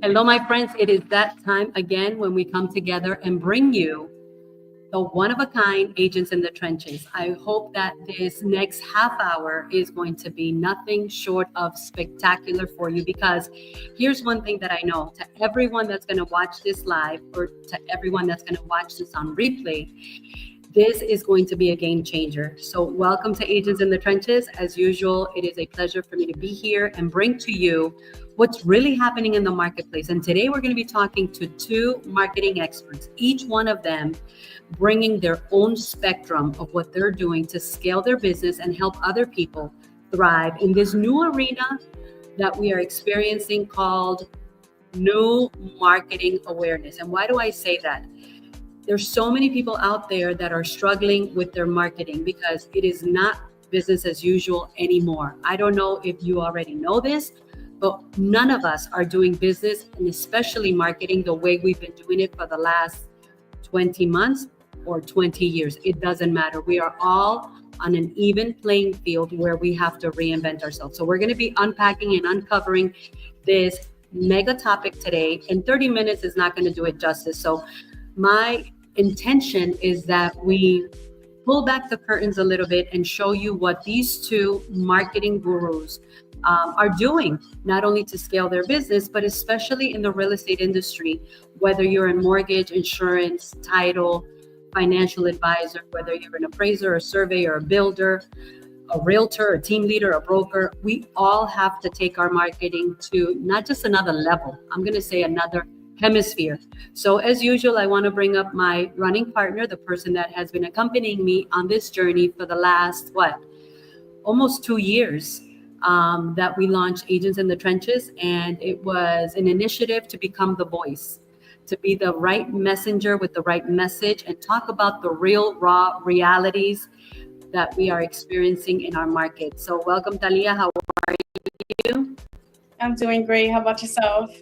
Hello, my friends. It is that time again when we come together and bring you the one-of-a-kind agents in the trenches. I hope that this next half hour is going to be nothing short of spectacular for you, because here's one thing that I know: to everyone that's going to watch this live, or to everyone that's going to watch this on replay, this is going to be a game changer. So welcome to Agents in the Trenches. As usual, it is a pleasure for me to be here and bring to you what's really happening in the marketplace. And today we're going to be talking to two marketing experts, each one of them bringing their own spectrum of what they're doing to scale their business and help other people thrive in this new arena that we are experiencing called new marketing awareness. And why do I say that? There's so many people out there that are struggling with their marketing because it is not business as usual anymore. I don't know if you already know this, but none of us are doing business, and especially marketing, the way we've been doing it for the last 20 months or 20 years. It doesn't matter. We are all on an even playing field where we have to reinvent ourselves. So we're going to be unpacking and uncovering this mega topic today, and 30 minutes is not going to do it justice. So my intention is that we pull back the curtains a little bit and show you what these two marketing gurus are doing, not only to scale their business, but especially in the real estate industry, whether you're in mortgage, insurance, title, financial advisor, whether you're an appraiser, a surveyor, a builder, a realtor, a team leader, a broker. We all have to take our marketing to not just another level, I'm going to say another hemisphere. So as usual, I want to bring up my running partner, the person that has been accompanying me on this journey for the last, almost 2 years that we launched Agents in the Trenches. And it was an initiative to become the voice, to be the right messenger with the right message and talk about the real, raw realities that we are experiencing in our market. So welcome, Talia. How are you? I'm doing great. How about yourself?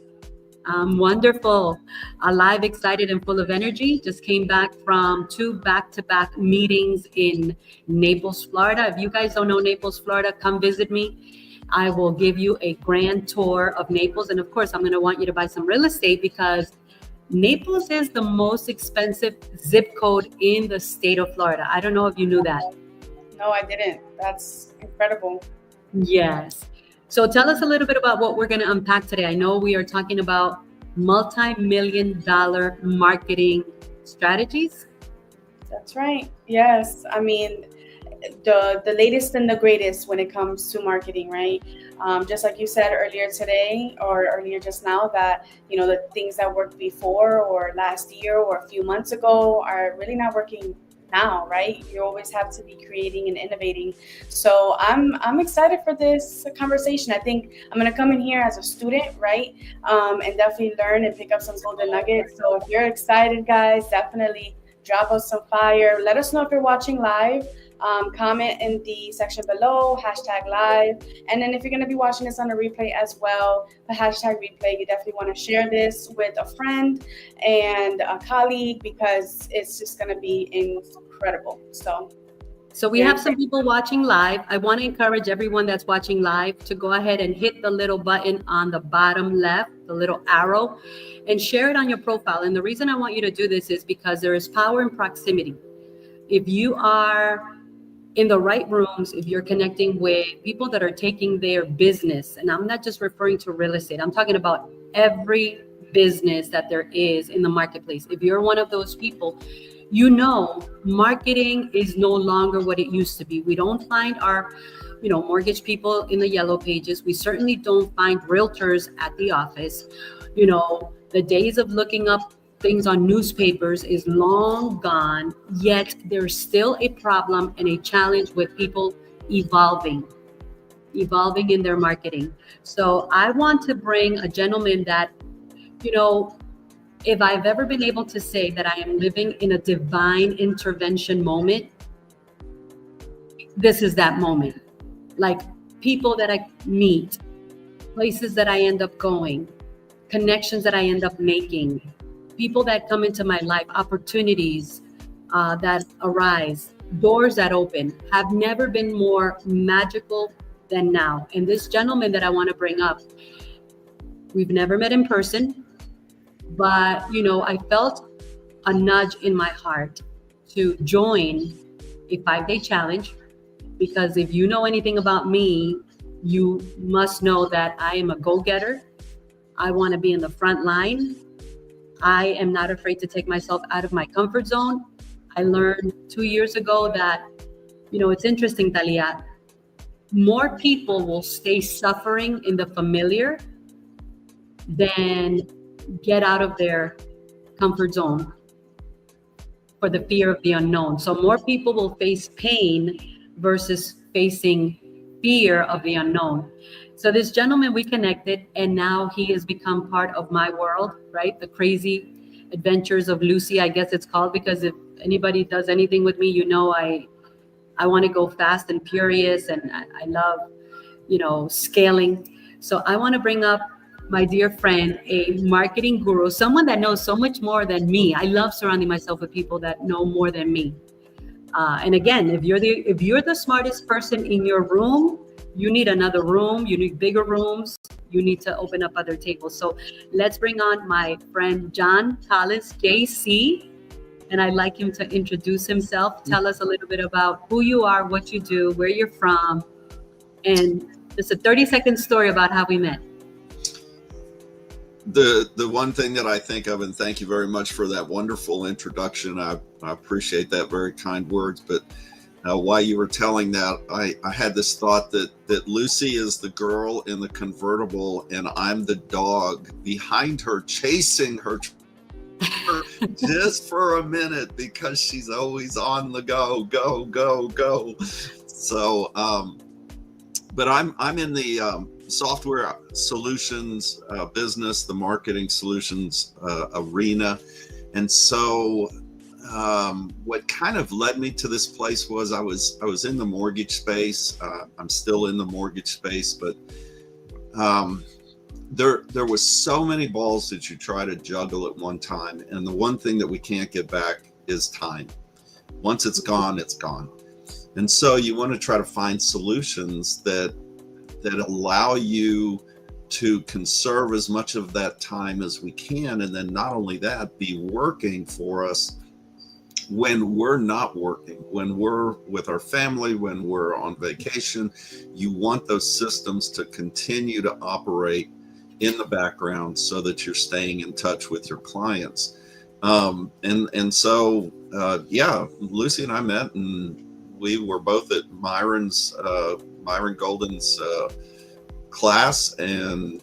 Wonderful. Alive, excited, and full of energy. Just came back from 2 back-to-back meetings in Naples, Florida. If you guys don't know Naples, Florida, come visit me. I will give you a grand tour of Naples. And of course, I'm going to want you to buy some real estate because Naples is the most expensive zip code in the state of Florida. I don't know if you knew that. No, I didn't. That's incredible. Yes. So tell us a little bit about what we're going to unpack today. I know we are talking about multi-million-dollar marketing strategies. That's right. Yes. I mean, the latest and the greatest when it comes to marketing, right? Just like you said earlier today or earlier just now, that, the things that worked before or last year or a few months ago are really not working now, right? You always have to be creating and innovating. So I'm excited for this conversation. I think I'm going to come in here as a student, right? And definitely learn and pick up some golden nuggets. So if you're excited, guys, definitely drop us some fire. Let us know if you're watching live. Comment in the section below, #live. And then if you're going to be watching this on a replay as well, the #replay, you definitely want to share this with a friend and a colleague because it's just going to be incredible. So we have some people watching live. I want to encourage everyone that's watching live to go ahead and hit the little button on the bottom left, the little arrow, and share it on your profile. And the reason I want you to do this is because there is power in proximity. If you are in the right rooms, if you're connecting with people that are taking their business, and I'm not just referring to real estate, I'm talking about every business that there is in the marketplace. If you're one of those people, marketing is no longer what it used to be. We don't find our, mortgage people in the yellow pages. We certainly don't find realtors at the office. The days of looking up things on newspapers is long gone, yet there's still a problem and a challenge with people evolving in their marketing. So I want to bring a gentleman that, if I've ever been able to say that I am living in a divine intervention moment, this is that moment. Like people that I meet, places that I end up going, connections that I end up making, people that come into my life, opportunities that arise, doors that open have never been more magical than now. And this gentleman that I want to bring up, We've never met in person, but I felt a nudge in my heart to join a 5-day challenge, because if you know anything about me, you must know that I am a go-getter. I want to be in the front line. I am not afraid to take myself out of my comfort zone. I learned 2 years ago that, it's interesting, Talia, more people will stay suffering in the familiar than get out of their comfort zone for the fear of the unknown. So more people will face pain versus facing fear of the unknown. So this gentleman, we connected, and now he has become part of my world, right? The crazy adventures of Lucy, I guess it's called, because if anybody does anything with me, I want to go fast and furious, and I love, scaling. So I want to bring up my dear friend, a marketing guru, someone that knows so much more than me. I love surrounding myself with people that know more than me. And again, if you're the smartest person in your room, you need another room. You need bigger rooms. You need to open up other tables. So let's bring on my friend John Collins, JC, and I'd like him to introduce himself. Tell us a little bit about who you are, what you do, where you're from, and just a 30-second story about how we met. The one thing that I think of, and thank you very much for that wonderful introduction. I appreciate that, very kind words. But while you were telling that, I had this thought that Lucy is the girl in the convertible, and I'm the dog behind her, chasing her just for a minute, because she's always on the go. So, but I'm in the software solutions business, the marketing solutions arena. And so what kind of led me to this place was I was in the mortgage space. I'm still in the mortgage space, but there was so many balls that you try to juggle at one time. And the one thing that we can't get back is time. Once it's gone, it's gone. And so you want to try to find solutions that allow you to conserve as much of that time as we can. And then not only that, be working for us when we're not working, when we're with our family, when we're on vacation. You want those systems to continue to operate in the background so that you're staying in touch with your clients. And so, Lucy and I met, and we were both at Myron Golden's class, and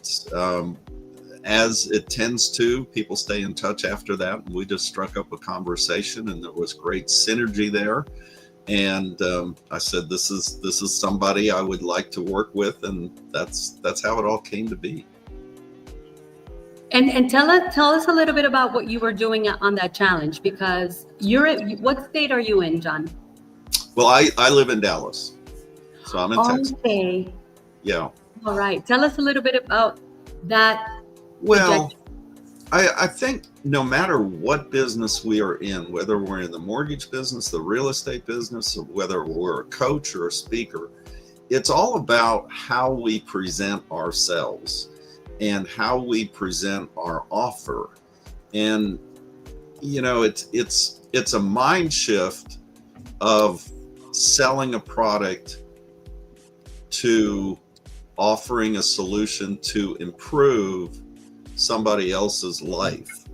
as it tends to, people stay in touch after that. We just struck up a conversation, and there was great synergy there. And I said, this is somebody I would like to work with, and that's how it all came to be. And tell us a little bit about what you were doing on that challenge, because what state are you in, John? Well, I live in Dallas, so I'm in Texas. Okay. Yeah. All right. Tell us a little bit about that. Well, I think no matter what business we are in, whether we're in the mortgage business, the real estate business, or whether we're a coach or a speaker, it's all about how we present ourselves and how we present our offer. And, it's a mind shift of selling a product to offering a solution to improve somebody else's life.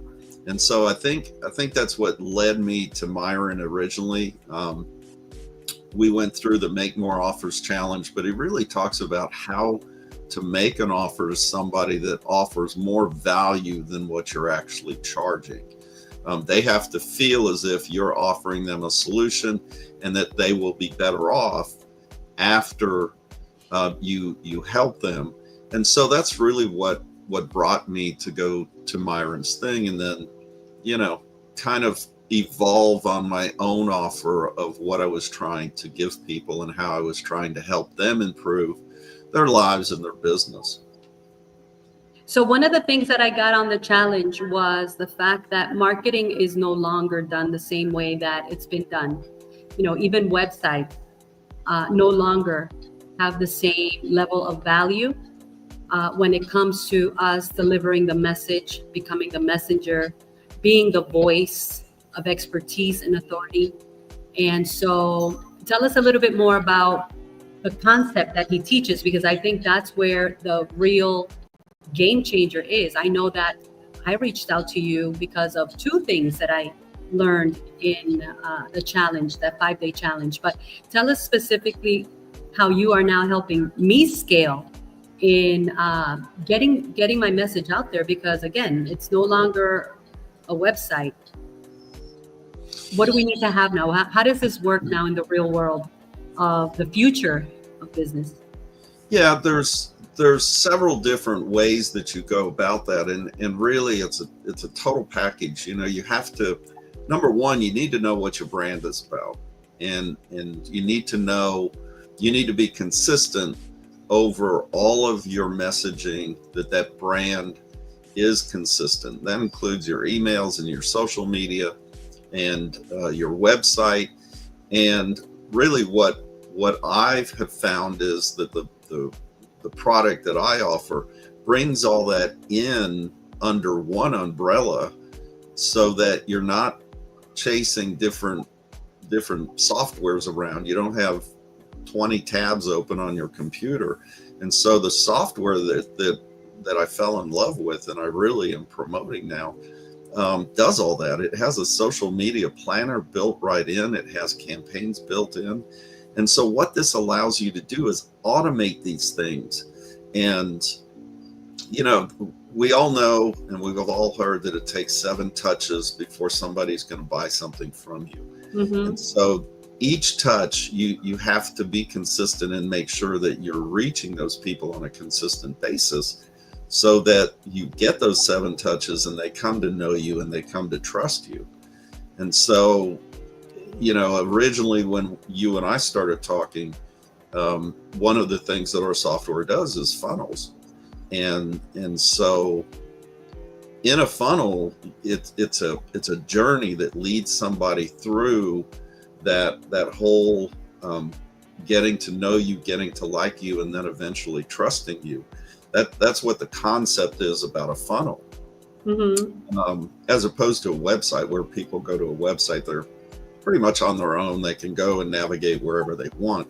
And so I think that's what led me to Myron originally. We went through the Make More Offers Challenge, but it really talks about how to make an offer to somebody that offers more value than what you're actually charging. They have to feel as if you're offering them a solution, and that they will be better off after you help them. And so that's really what brought me to go to Myron's thing, and then kind of evolve on my own offer of what I was trying to give people and how I was trying to help them improve their lives and their business. So one of the things that I got on the challenge was the fact that marketing is no longer done the same way that it's been done. Even websites no longer have the same level of value when it comes to us delivering the message, becoming the messenger, being the voice of expertise and authority. And so tell us a little bit more about the concept that he teaches, because I think that's where the real game changer is. I know that I reached out to you because of two things that I learned in the challenge, that 5-day challenge. But tell us specifically how you are now helping me scale in getting my message out there, because again, it's no longer a website. What do we need to have now? How does this work now in the real world of the future of business? Yeah, there's several different ways that you go about that, and really it's a total package. You have to, number one, you need to know what your brand is about, and you need to be consistent over all of your messaging, that brand is consistent. That includes your emails and your social media and your website. And really what I have found is that the product that I offer brings all that in under one umbrella, so that you're not chasing different softwares around. You don't have 20 tabs open on your computer. And so the software that I fell in love with and I really am promoting now does all that. It has a social media planner built right in. It has campaigns built in. And so what this allows you to do is automate these things. And, we all know, and we've all heard, that it takes 7 touches before somebody's going to buy something from you. Mm-hmm. And so each touch, you have to be consistent and make sure that you're reaching those people on a consistent basis, so that you get those 7 touches and they come to know you and they come to trust you. And so, originally when you and I started talking, one of the things that our software does is funnels. And so in a funnel, it's a journey that leads somebody through that whole getting to know you, getting to like you, and then eventually trusting you. That's what the concept is about a funnel. Mm-hmm. As opposed to a website, where people go to a website, they're pretty much on their own. They can go and navigate wherever they want.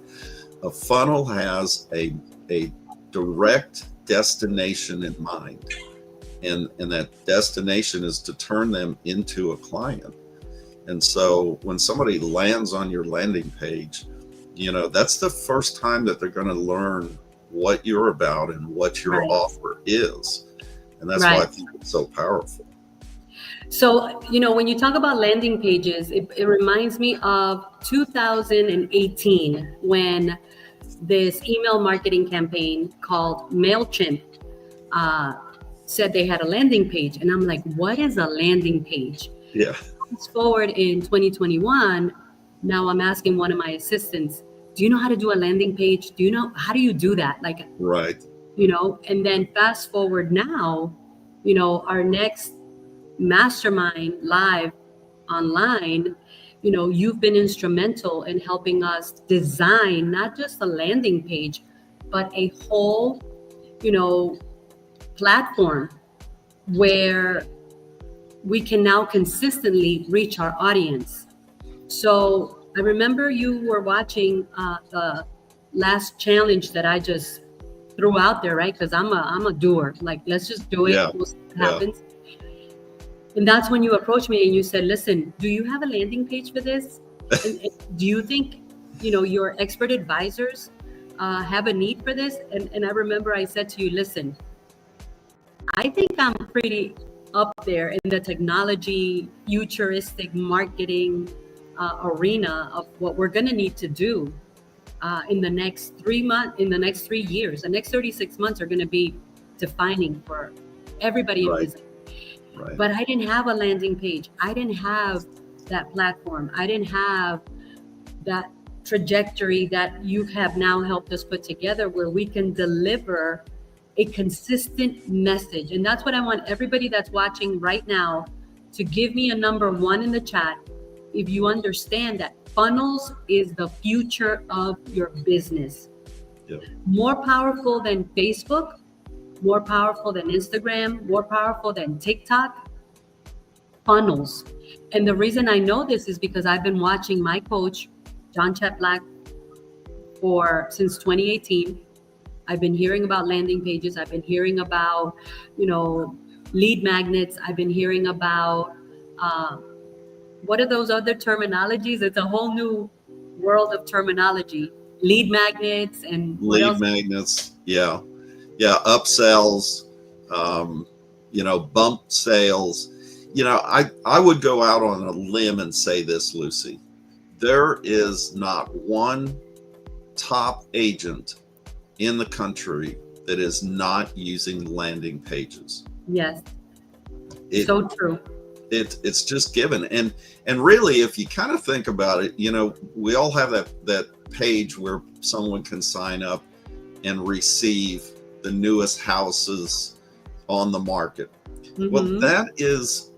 A funnel has a direct destination in mind, and that destination is to turn them into a client. And so when somebody lands on your landing page, that's the first time that they're going to learn what you're about and what your offer is. And that's why I think it's so powerful. So, when you talk about landing pages, it reminds me of 2018, when this email marketing campaign called MailChimp said they had a landing page. And I'm like, what is a landing page? Yeah. Fast forward in 2021, now I'm asking one of my assistants, do you know how to do a landing page? How do you do that? Right. And then fast forward now, our next mastermind live online, you've been instrumental in helping us design not just a landing page, but a whole, platform where we can now consistently reach our audience. So I remember you were watching the last challenge that I just threw out there, right? Because I'm a doer. Like, let's just do it. Yeah. We'll see what happens. And that's when you approached me and you said, listen, do you have a landing page for this? And do you think, your expert advisors have a need for this? And I remember I said to you, listen, I think I'm pretty up there in the technology, futuristic marketing arena of what we're going to need to do in the next 3 months, in the next 3 years. The next 36 months are going to be defining for everybody in business. Right. But I didn't have a landing page. I didn't have that platform. I didn't have that trajectory that you have now helped us put together, where we can deliver a consistent message. And that's what I want everybody that's watching right now to give me a number 1 in the chat if you understand that funnels is the future of your business. Yep. More powerful than Facebook, more powerful than Instagram, more powerful than TikTok? Funnels. And the reason I know this is because I've been watching my coach, John Cheplack, since 2018. I've been hearing about landing pages. I've been hearing about, lead magnets. I've been hearing about, what are those other terminologies? It's a whole new world of terminology. Lead magnets and what Lead else? magnets. Yeah. Upsells, bump sales. I would go out on a limb and say this, Lucy. There is not one top agent in the country that is not using landing pages. Yes. So true. It's just given. And really, if you kind of think about it, we all have that page where someone can sign up and receive the newest houses on the market. Mm-hmm. Well, that is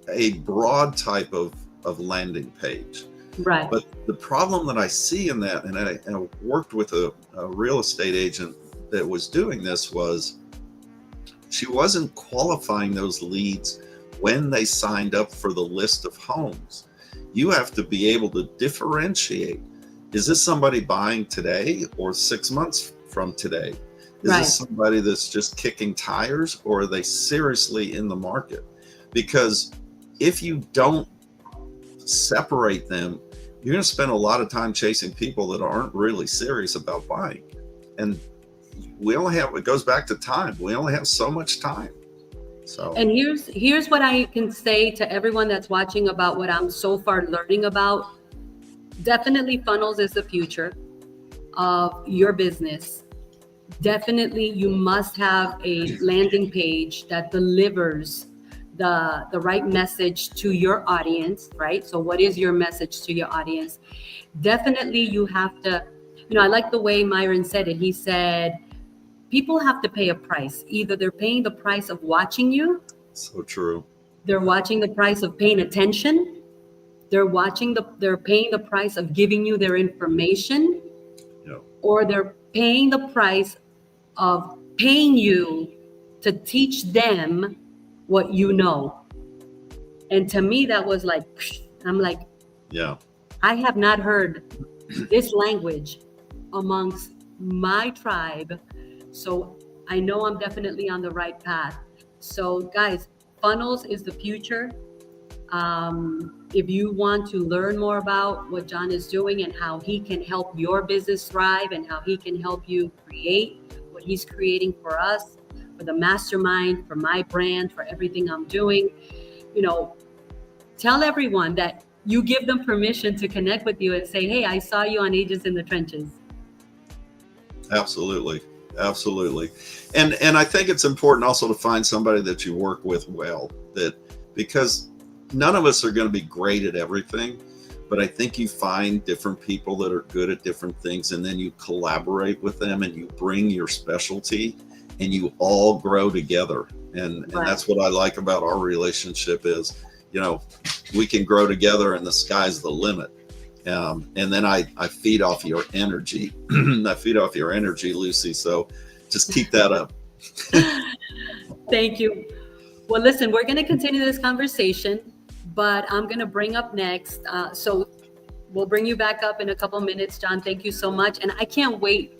a broad type of landing page. Right. But the problem that I see in that, and I worked with a real estate agent that was doing this, was she wasn't qualifying those leads when they signed up for the list of homes. You have to be able to differentiate. Is this somebody buying today or 6 months from today? Is this somebody that's just kicking tires, or are they seriously in the market? Because if you don't separate them, you're going to spend a lot of time chasing people that aren't really serious about buying. And it goes back to time. We only have so much time. So, and here's what I can say to everyone that's watching about what I'm so far learning about. Definitely funnels is the future of your business. Definitely you must have a landing page that delivers the right message to your audience, right? So what is your message to your audience? Definitely you have to, I like the way Myron said it. He said, people have to pay a price. Either they're paying the price of watching you. So true. They're watching the price of paying attention. They're paying the price of giving you their information. Yeah. Or they're paying the price of paying you to teach them what you know. And to me, that was like, I'm like, yeah, I have not heard this language amongst my tribe. So I know I'm definitely on the right path. So guys, funnels is the future. If you want to learn more about what John is doing and how he can help your business thrive and how he can help you create what he's creating for us, for the mastermind, for my brand, for everything I'm doing, tell everyone that you give them permission to connect with you and say, hey, I saw you on Agents in the Trenches. Absolutely. And I think it's important also to find somebody that you work with well, because none of us are going to be great at everything, but I think you find different people that are good at different things, and then you collaborate with them and you bring your specialty and you all grow together. And that's what I like about our relationship is, we can grow together and the sky's the limit. And then I feed off your energy. I feed off your energy, Lucy. So just keep that up. Thank you. Well, listen, we're going to continue this conversation, but I'm going to bring up next. So we'll bring you back up in a couple minutes, John. Thank you so much. And I can't wait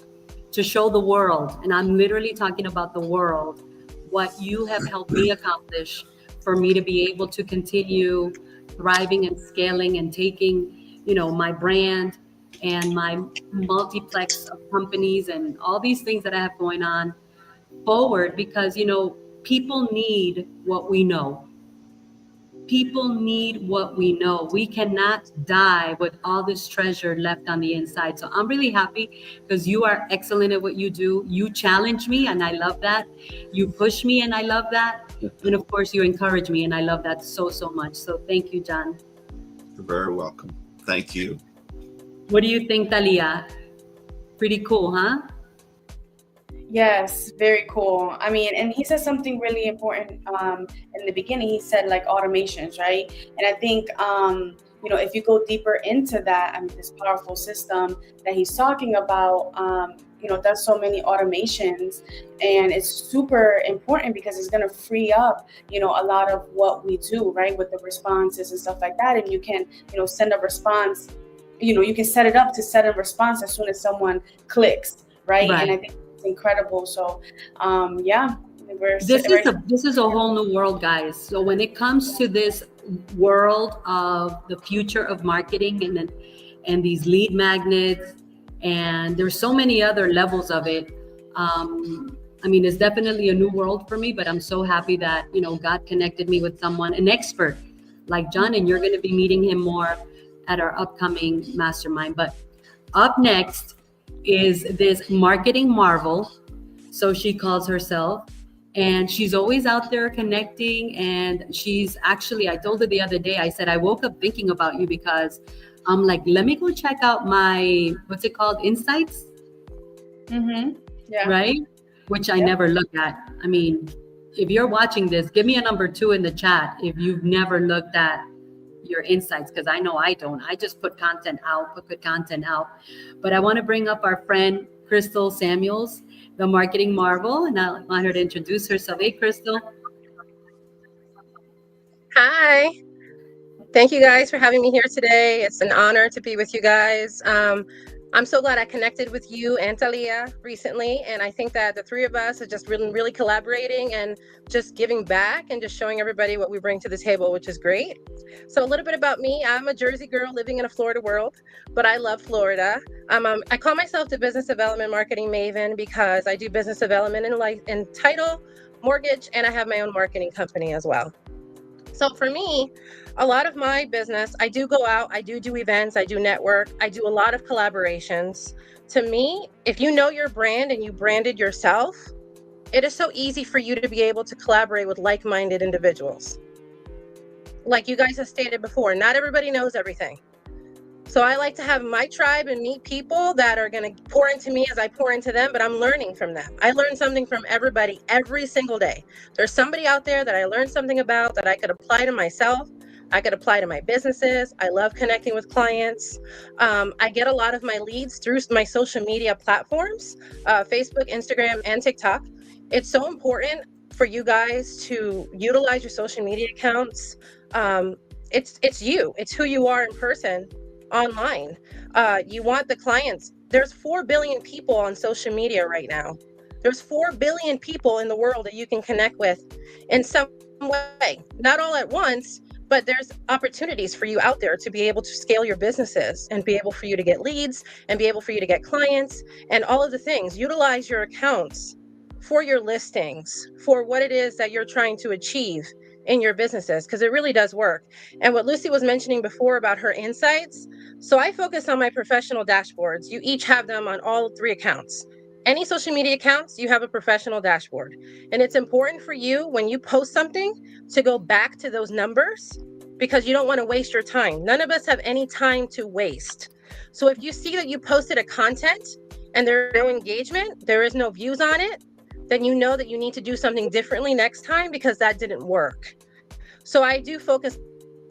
to show the world, and I'm literally talking about the world, what you have helped me accomplish for me to be able to continue thriving and scaling and taking my brand and my multiplex of companies and all these things that I have going on forward, because, people need what we know. People need what we know. We cannot die with all this treasure left on the inside. So I'm really happy because you are excellent at what you do. You challenge me and I love that. You push me and I love that. And of course you encourage me and I love that so much. So thank you, John. You're very welcome. Thank you. What do you think, Talia? Pretty cool, huh? Yes, very cool. I mean, and he said something really important in the beginning. He said like automations, right? And I think, if you go deeper into that, this powerful system that he's talking about, does so many automations, and it's super important because it's going to free up, a lot of what we do, right, with the responses and stuff like that. And you can, send a response, you can set it up to set a response as soon as someone clicks, right? And I think it's incredible. So, yeah. This is a whole new world, guys. So when it comes to this world of the future of marketing and these lead magnets, and there's so many other levels of it. I mean, it's definitely a new world for me, but I'm so happy that, God connected me with someone, an expert like John, and you're going to be meeting him more at our upcoming mastermind. But up next is this marketing marvel. So she calls herself. And she's always out there connecting. And she's actually, I told her the other day, I said, I woke up thinking about you because I'm like, let me go check out my, what's it called? Insights? Yeah. Right? Which I never look at. I mean, if you're watching this, give me a number 2 in the chat if you've never looked at your insights, because I know I don't. I just put content out, put good content out. But I want to bring up our friend, Christal Samuels, the marketing marvel, and I want her to introduce herself. Hey, Christal. Hi. Thank you guys for having me here today. It's an honor to be with you guys. I'm so glad I connected with you and Talia recently, and I think that the three of us are just really collaborating and just giving back and just showing everybody what we bring to the table, which is great. So a little bit about me. I'm a Jersey girl living in a Florida world, but I love Florida. I call myself the business development marketing maven because I do business development in title, mortgage, and I have my own marketing company as well. So for me, a lot of my business, I do go out, I do events, I do network, I do a lot of collaborations. To me, if you know your brand and you branded yourself, it is so easy for you to be able to collaborate with like-minded individuals. Like you guys have stated before, not everybody knows everything. So I like to have my tribe and meet people that are going to pour into me as I pour into them, but I'm learning from them. I learn something from everybody every single day. There's somebody out there that I learned something about that I could apply to myself. I could apply to my businesses. I love connecting with clients. I get a lot of my leads through my social media platforms, Facebook, Instagram, and TikTok. It's so important for you guys to utilize your social media accounts. It's you. It's who you are in person. Online. You want the clients. There's 4 billion people on social media right now. There's 4 billion people in the world that you can connect with in some way. Not all at once, but there's opportunities for you out there to be able to scale your businesses and be able for you to get leads and be able for you to get clients and all of the things. Utilize your accounts for your listings, for what it is that you're trying to achieve in your businesses, because it really does work. And what Lucy was mentioning before about her insights, so I focus on my professional dashboards. You each have them on all 3 accounts. Any social media accounts, you have a professional dashboard. And it's important for you when you post something to go back to those numbers because you don't want to waste your time. None of us have any time to waste. So if you see that you posted a content and there is no engagement, there is no views on it, then you know that you need to do something differently next time because that didn't work. So I do focus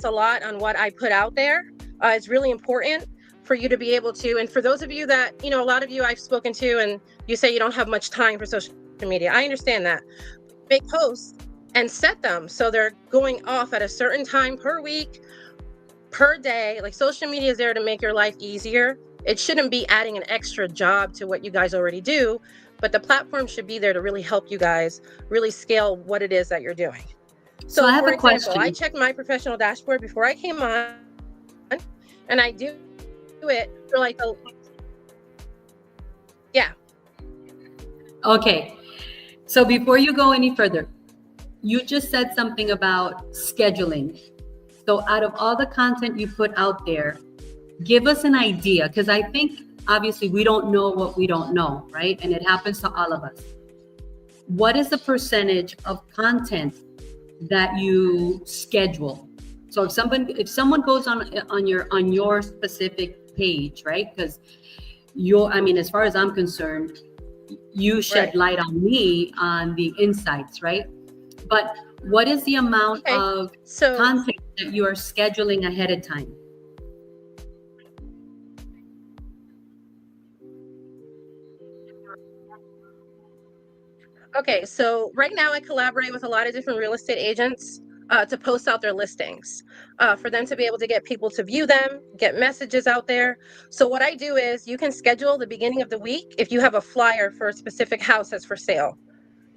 a lot on what I put out there. It's really important for you to be able to, and for those of you that, a lot of you I've spoken to and you say you don't have much time for social media. I understand that. Make posts and set them so they're going off at a certain time per week, per day. Like social media is there to make your life easier. It shouldn't be adding an extra job to what you guys already do, but the platform should be there to really help you guys really scale what it is that you're doing. So I have a question. I checked my professional dashboard before I came on, and I do it for yeah. Okay. So before you go any further, you just said something about scheduling. So out of all the content you put out there, give us an idea, because I think obviously we don't know what we don't know, right? And it happens to all of us. What is the percentage of content that you schedule? So if someone goes on your specific page, right? Because as far as I'm concerned, you shed light on me on the insights, right? But what is the amount of content that you are scheduling ahead of time? Okay, so right now I collaborate with a lot of different real estate agents to post out their listings for them to be able to get people to view them, get messages out there. So what I do is you can schedule the beginning of the week if you have a flyer for a specific house that's for sale.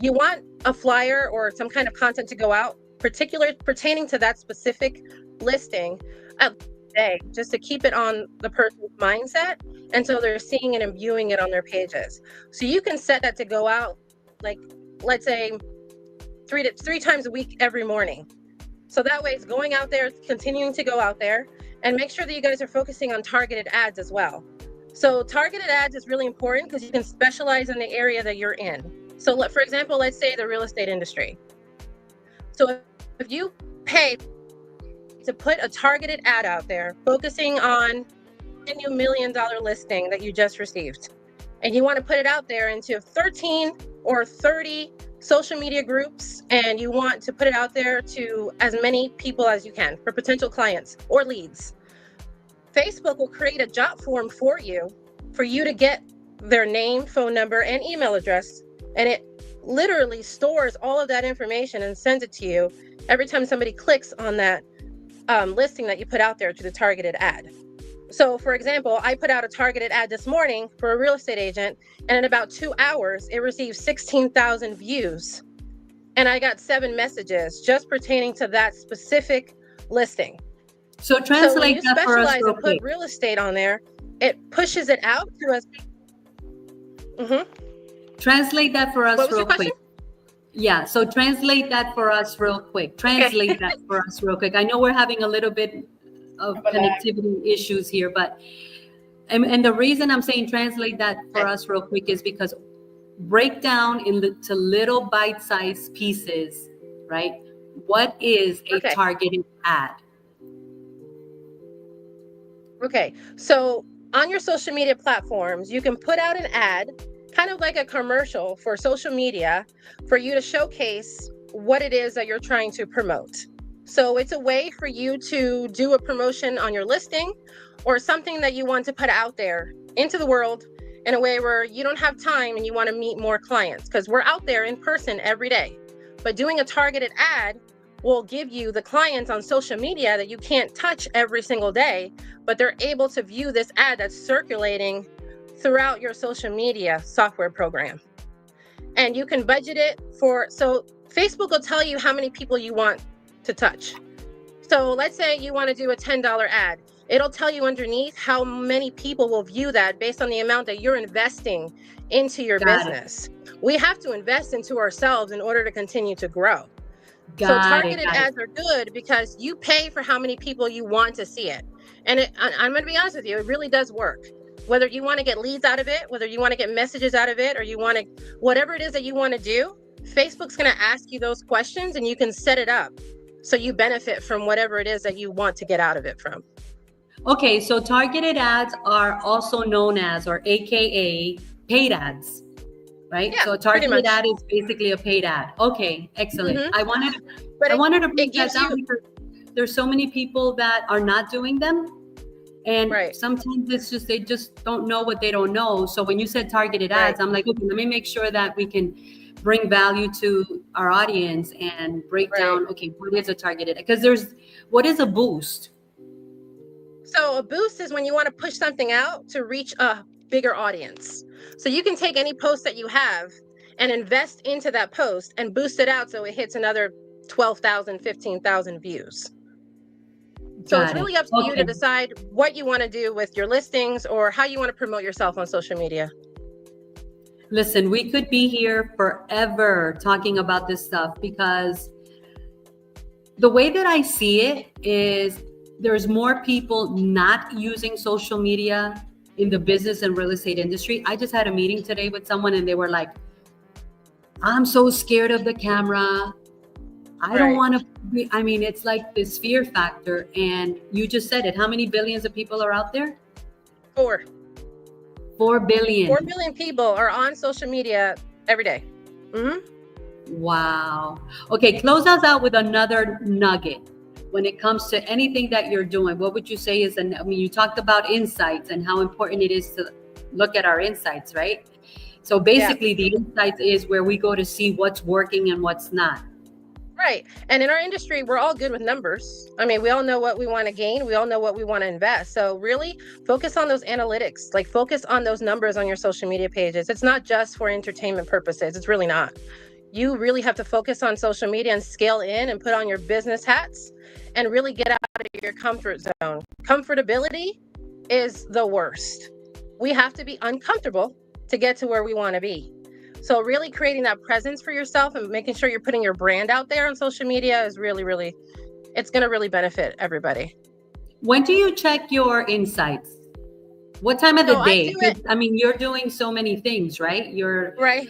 You want a flyer or some kind of content to go out, pertaining to that specific listing at the day, just to keep it on the person's mindset, and so they're seeing it and viewing it on their pages. So you can set that to go out, like, let's say three times a week every morning. So that way it's going out there, continuing to go out there, and make sure that you guys are focusing on targeted ads as well. So targeted ads is really important because you can specialize in the area that you're in. So for example, let's say the real estate industry. So if you pay to put a targeted ad out there, focusing on a new $1 million listing that you just received, and you want to put it out there into 13 or 30 social media groups, and you want to put it out there to as many people as you can for potential clients or leads, Facebook will create a job form for you to get their name, phone number, and email address. And it literally stores all of that information and sends it to you every time somebody clicks on that listing that you put out there to the targeted ad. So for example, I put out a targeted ad this morning for a real estate agent, and in about 2 hours, it received 16,000 views. And I got 7 messages just pertaining to that specific listing. So translate that for us real quick. So when you specialize and put real estate on there, it pushes it out to us. Translate that for us real quick. Yeah, so translate that for us real quick. Translate that for us real quick. I know we're having a little bit of connectivity issues here, but and the reason I'm saying translate that for us real quick is because break down into little bite-sized pieces, right? What is a targeted ad? Okay, so on your social media platforms, you can put out an ad, kind of like a commercial for social media, for you to showcase what it is that you're trying to promote. So it's a way for you to do a promotion on your listing or something that you want to put out there into the world in a way where you don't have time and you want to meet more clients, because we're out there in person every day. But doing a targeted ad will give you the clients on social media that you can't touch every single day, but they're able to view this ad that's circulating throughout your social media software program. And you can budget it so Facebook will tell you how many people you want to touch. So let's say you want to do a $10 ad. It'll tell you underneath how many people will view that based on the amount that you're investing into your business. We have to invest into ourselves in order to continue to grow. So targeted ads are good because you pay for how many people you want to see it. And I'm going to be honest with you, it really does work. Whether you want to get leads out of it, whether you want to get messages out of it, or you want to, whatever it is that you want to do, Facebook's going to ask you those questions and you can set it up so you benefit from whatever it is that you want to get out of it from. Okay, so targeted ads are also known as, or AKA, paid ads, right? Yeah, so a targeted ad is basically a paid ad. Okay, excellent. Mm-hmm. I wanted to break that down because there's so many people that are not doing them. And sometimes it's just, they just don't know what they don't know. So when you said targeted ads, I'm like, okay, let me make sure that we can bring value to our audience and break down, okay, what is a targeted? Because what is a boost? So a boost is when you want to push something out to reach a bigger audience. So you can take any post that you have and invest into that post and boost it out so it hits another 12,000, 15,000 views. So it's really up to you to decide what you want to do with your listings or how you want to promote yourself on social media. Listen, we could be here forever talking about this stuff because the way that I see it is there's more people not using social media in the business and real estate industry. I just had a meeting today with someone and they were like, I'm so scared of the camera. I don't want to be, it's like this fear factor. And you just said it. How many billions of people are out there? 4 billion. 4 billion people are on social media every day. Mm-hmm. Wow. Okay, close us out with another nugget. When it comes to anything that you're doing, what would you say is, you talked about insights and how important it is to look at our insights, right? So basically the insights is where we go to see what's working and what's not. Right. And in our industry, we're all good with numbers. I mean, we all know what we want to gain. We all know what we want to invest. So really focus on those analytics, like focus on those numbers on your social media pages. It's not just for entertainment purposes. It's really not. You really have to focus on social media and scale in and put on your business hats and really get out of your comfort zone. Comfortability is the worst. We have to be uncomfortable to get to where we want to be. So really creating that presence for yourself and making sure you're putting your brand out there on social media is really, really, it's going to really benefit everybody. When do you check your insights? What time of the day? I mean, you're doing so many things, right? You're right.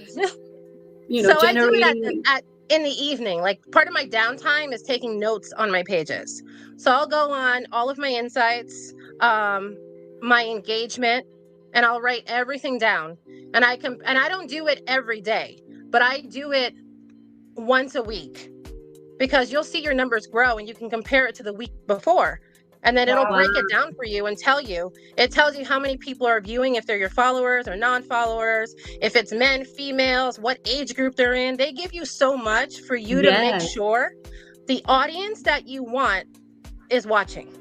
Generating. I do it in the evening. Like part of my downtime is taking notes on my pages. So I'll go on all of my insights, my engagement, and I'll write everything down. And I don't do it every day, but I do it once a week because you'll see your numbers grow and you can compare it to the week before. And then it'll break it down for you and it tells you how many people are viewing, if they're your followers or non-followers, if it's men, females, what age group they're in. They give you so much for you to make sure the audience that you want is watching.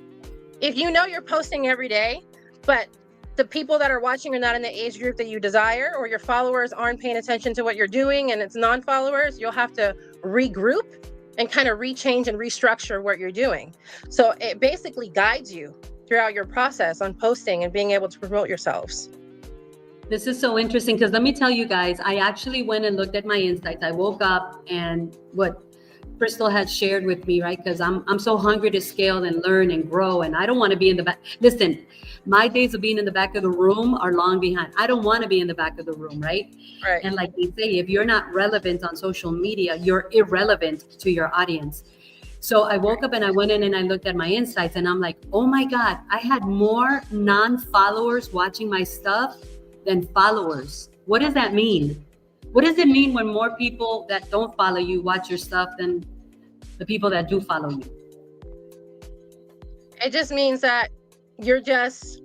If you know you're posting every day, but the people that are watching are not in the age group that you desire, or your followers aren't paying attention to what you're doing and it's non-followers, you'll have to regroup and kind of rechange and restructure what you're doing. So it basically guides you throughout your process on posting and being able to promote yourselves. This is so interesting because let me tell you guys, I actually went and looked at my insights. I woke up and what Christal had shared with me, right? Because I'm so hungry to scale and learn and grow, and I don't want to be in the back. Listen, my days of being in the back of the room are long behind. I don't want to be in the back of the room, right? And like they say, if you're not relevant on social media, you're irrelevant to your audience. So I woke up and I went in and I looked at my insights and I'm like, oh my God, I had more non-followers watching my stuff than followers. What does that mean? What does it mean when more people that don't follow you watch your stuff than the people that do follow you? It just means that you're just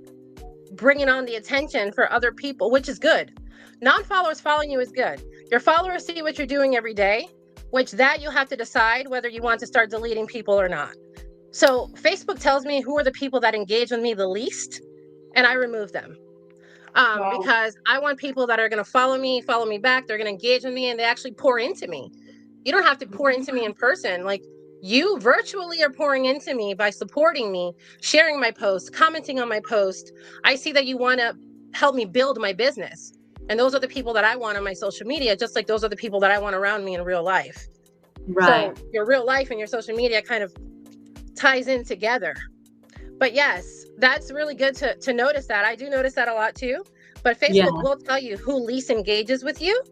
bringing on the attention for other people, which is good. Non-followers following you is good. Your followers see what you're doing every day, which that you'll have to decide whether you want to start deleting people or not. So Facebook tells me who are the people that engage with me the least, and I remove them. Because I want people that are going to follow me back. They're going to engage with me and they actually pour into me. You don't have to pour into me in person. Like you virtually are pouring into me by supporting me, sharing my posts, commenting on my post. I see that you want to help me build my business. And those are the people that I want on my social media, just like those are the people that I want around me in real life. Right. So your real life and your social media kind of ties in together. But yes, that's really good to notice that. I do notice that a lot too. But Facebook will tell you who least engages with you.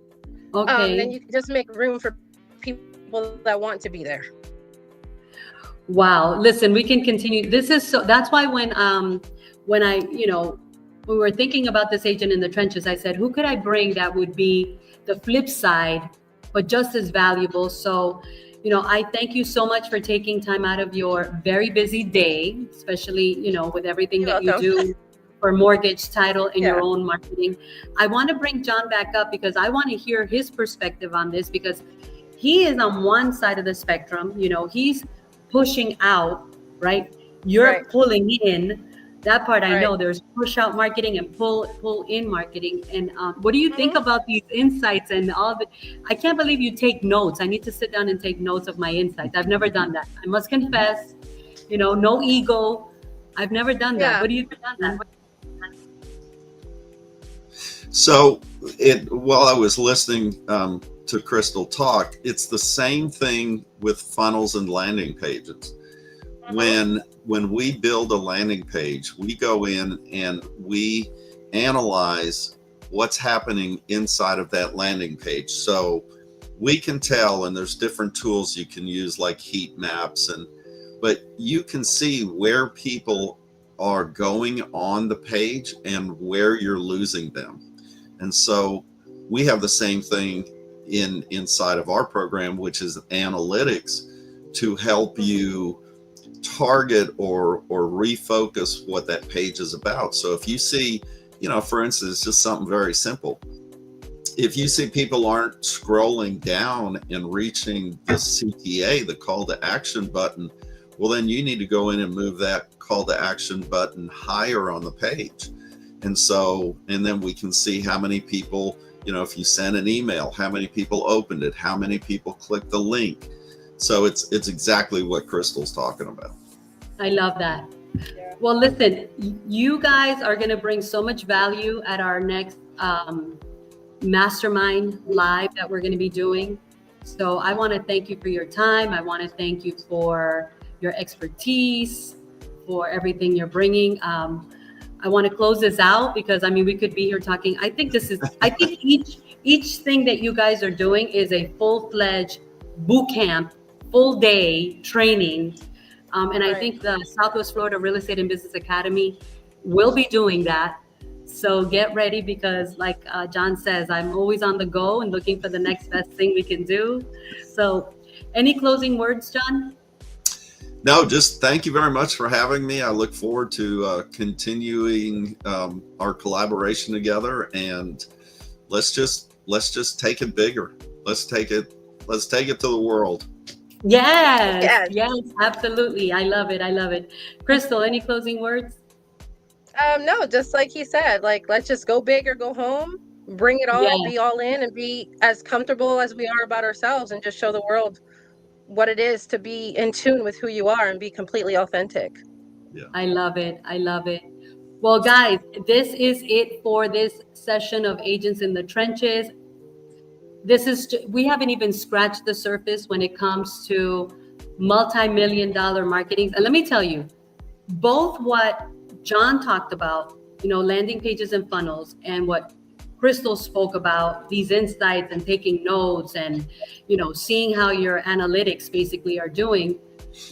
Okay. Then you can just make room for people that want to be there. Wow. Listen, we can continue. This is so, that's why when I, when we were thinking about this agent in the trenches, I said, who could I bring that would be the flip side, but just as valuable? So, I thank you so much for taking time out of your very busy day, especially, with everything that you do for mortgage, title, and your own marketing. I want to bring John back up because I want to hear his perspective on this, because he is on one side of the spectrum. He's pushing out, right? You're pulling in. That part I know. There's push out marketing and pull in marketing. And what do you think about these insights and all the? I can't believe you take notes. I need to sit down and take notes of my insights. I've never done that. I must confess. No ego. I've never done that. What do you think on that? So while I was listening to Christal talk, it's the same thing with funnels and landing pages. When we build a landing page, we go in and we analyze what's happening inside of that landing page. So we can tell, and there's different tools you can use like heat maps, but you can see where people are going on the page and where you're losing them. And so we have the same thing inside of our program, which is analytics, to help you target or refocus what that page is about. So if you see, for instance, just something very simple. if you see people aren't scrolling down and reaching the CTA, the call to action button, well, then you need to go in and move that call to action button higher on the page. And then we can see how many people, if you send an email, how many people opened it, how many people clicked the link. So it's exactly what Christal's talking about. I love that. Yeah. Well, listen, you guys are going to bring so much value at our next mastermind live that we're going to be doing. So I want to thank you for your time. I want to thank you for your expertise, for everything you're bringing. I want to close this out because we could be here talking. I think each thing that you guys are doing is a full-fledged boot camp, full day training. And I think the Southwest Florida Real Estate and Business Academy will be doing that. So get ready because like John says, I'm always on the go and looking for the next best thing we can do. So any closing words, John? No, just thank you very much for having me. I look forward to continuing our collaboration together, and let's just take it bigger. Let's take it to the world. Yes, absolutely. I love it. Christal, any closing words? No, just like he said, let's just go big or go home, bring it all, be all in, and be as comfortable as we are about ourselves, and just show the world what it is to be in tune with who you are and be completely authentic. Yeah. I love it. Well, guys, this is it for this session of Agents in the Trenches. We haven't even scratched the surface when it comes to multi-million-dollar marketing. And let me tell you, both what John talked about, landing pages and funnels, and what Christal spoke about, these insights and taking notes and, seeing how your analytics basically are doing.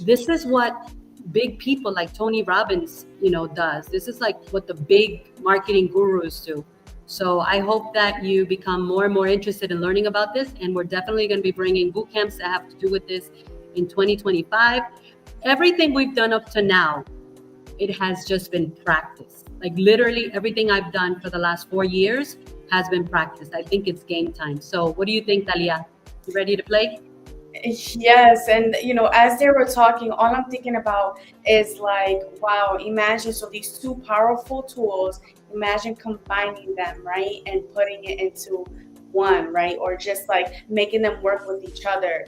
This is what big people like Tony Robbins, does. This is like what the big marketing gurus do. So I hope that you become more and more interested in learning about this. And we're definitely going to be bringing boot camps that have to do with this in 2025. Everything we've done up to now, it has just been practice. Like literally everything I've done for the last 4 years has been practice. I think it's game time. So what do you think, Talia? You ready to play? Yes, and as they were talking, all I'm thinking about is like, wow, imagine, so these two powerful tools, imagine combining them, right? And putting it into one, right? Or just like making them work with each other.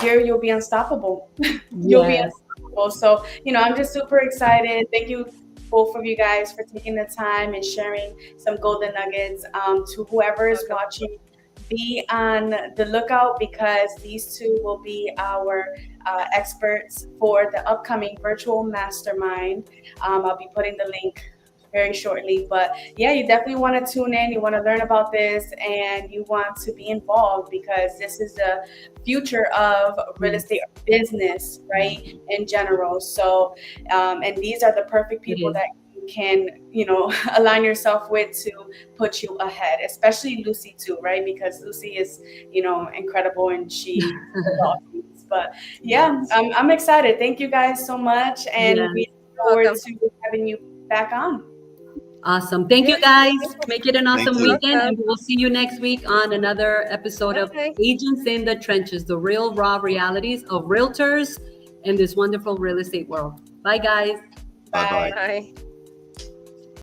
You'll be unstoppable. You'll be unstoppable. So, I'm just super excited. Thank you, both of you guys, for taking the time and sharing some golden nuggets. To whoever is watching, be on the lookout because these two will be our experts for the upcoming virtual mastermind. I'll be putting the link very shortly, but yeah, you definitely want to tune in. You want to learn about this and you want to be involved because this is the future of real estate business, right? In general. So, and these are the perfect people that can align yourself with to put you ahead, especially Lucy too, right? Because Lucy is incredible and she but yeah, I'm excited. Thank you guys so much, and we look forward to having you back on. Awesome. Thank you guys. Make it an awesome weekend, and we'll see you next week on another episode of Agents in the Trenches, the real raw realities of realtors in this wonderful real estate world. Bye guys. Bye. Bye.